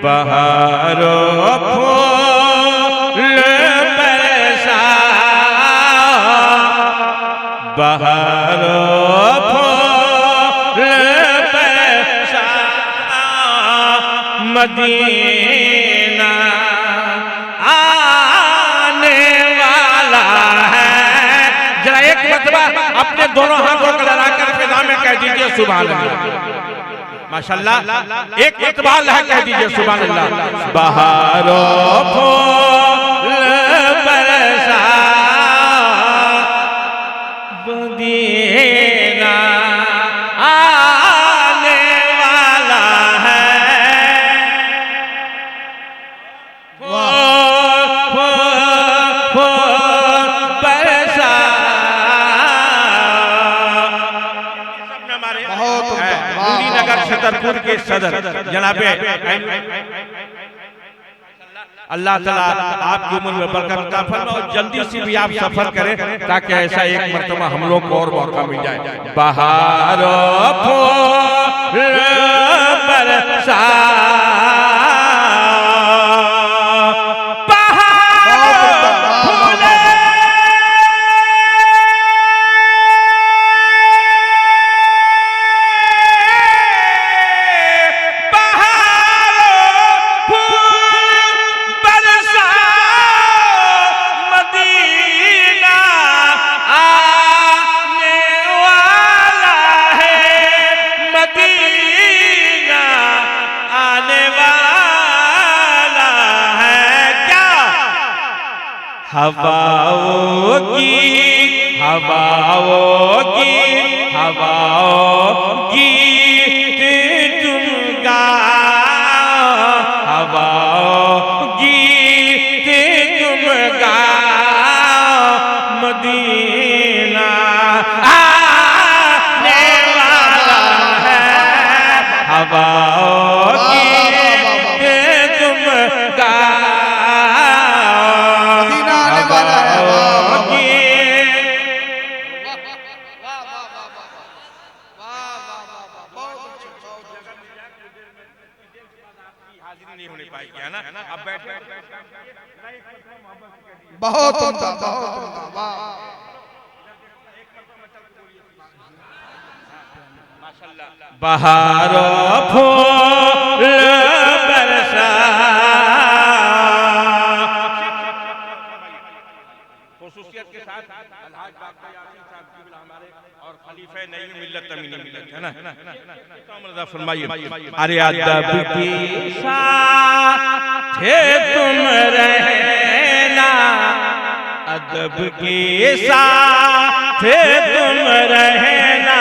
बहारों फूल बरसा, बहारों फूल बरसा, मदीना आने वाला है। जरा एक मरतबा अपने दोनों हाथों को लड़ाकर फिजा में कह दीजिए सुभान अल्लाह। माशाल्लाह, एक मरतबा अल्लाह कह दीजिए सुभान अल्लाह। बहारों फूल बरसा, मदीना आने वाला है। बरसा पूरी नगर छतरपुर के सदर जनाबे अल्लाह ताला आपकी उम्र में बरकत अता फरमाए और जल्दी से भी आप सफर करें ताकि ऐसा एक मर्तबा हम लोग को और मौका मिल जाए। बहारों फूल बरसा, हवाओं की हवाओं की हवाओं की तुम गाओ, हवाओं की तुम गाओ, मदीना आने वाला है। हवाओं की तुम गाओ, नहीं होने पाएगी है ना। अब बैठ बहुत उम्दा, बहुत उम्दा, वाह। बहारों फूल बरसा, खुसूसियत के साथ अलहाज बाक़ी यासीन साहब क़िबला हमारे और खलीफे नई मिल्लत अमीनी मिल्लत है ना। फरमाइए, अरे अदब की साथ तुम रहना, अदब की साथ तुम रहना,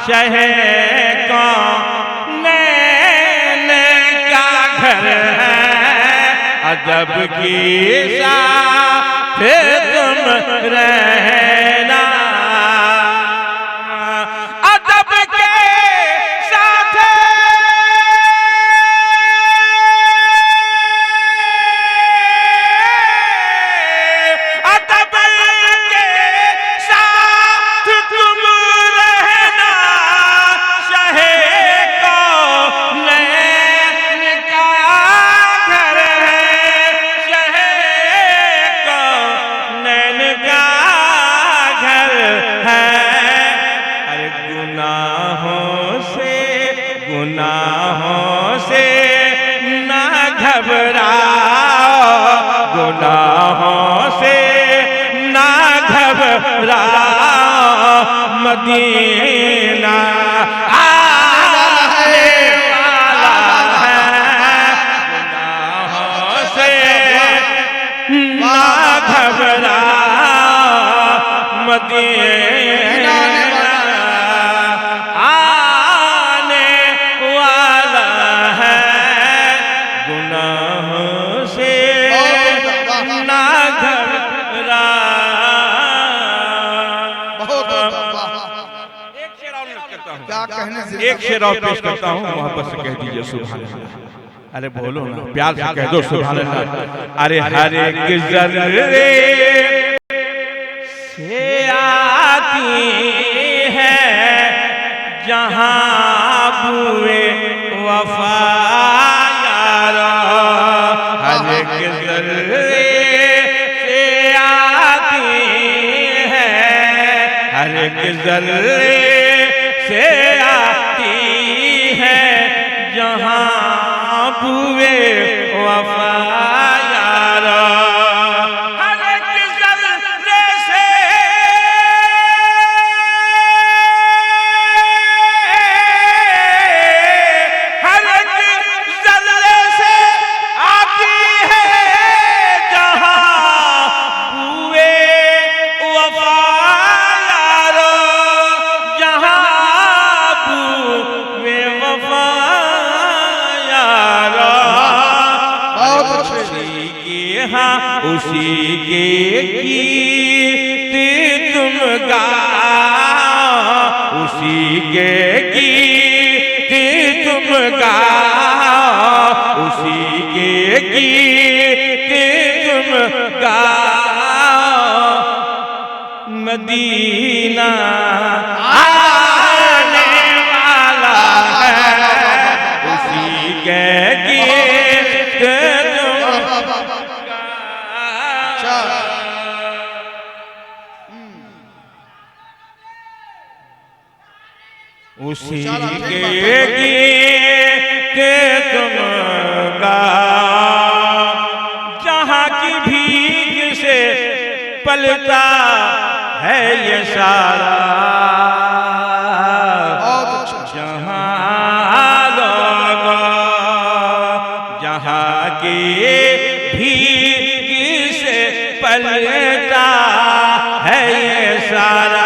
शहर कौनैन का घर है। अदब की साथ तुम रहना, गुनाहों से ना घबराओ, गुनाहों से ना घबराओ, मदीना आने वाला है। गुनाहों से ना घबराओ, मदीना एक शेर और पेश करता हूँ, मोहब्बत से कह दीजिए सुभान अल्लाह। अरे बोलो ना, प्यार से कह दो सुभान अल्लाह। अरे हर एक ज़र्रे से आती है जहाँ बुए वफा जल्ले से आती है जहां बुए वफा यारा। हर एक जल्ले से हर एक जल्ले से आती है जहां बुए वफा यारा, जहां बुए वफा यारा। बहुत अच्छे। उसी के हाँ उसी के गीत तुम गाओ, उसी के गीत तुम गाओ, उसी के गीत तुम गाओ। मदीना आने वाला है, उसी के गीत तुम अच्छा। उसी के गीत तुम गाओ, जहाँ की भीग से पलता है ये सारा। बहुत अच्छा। जहाँ लोगों जहाँ की भीग से पलता है ये सारा।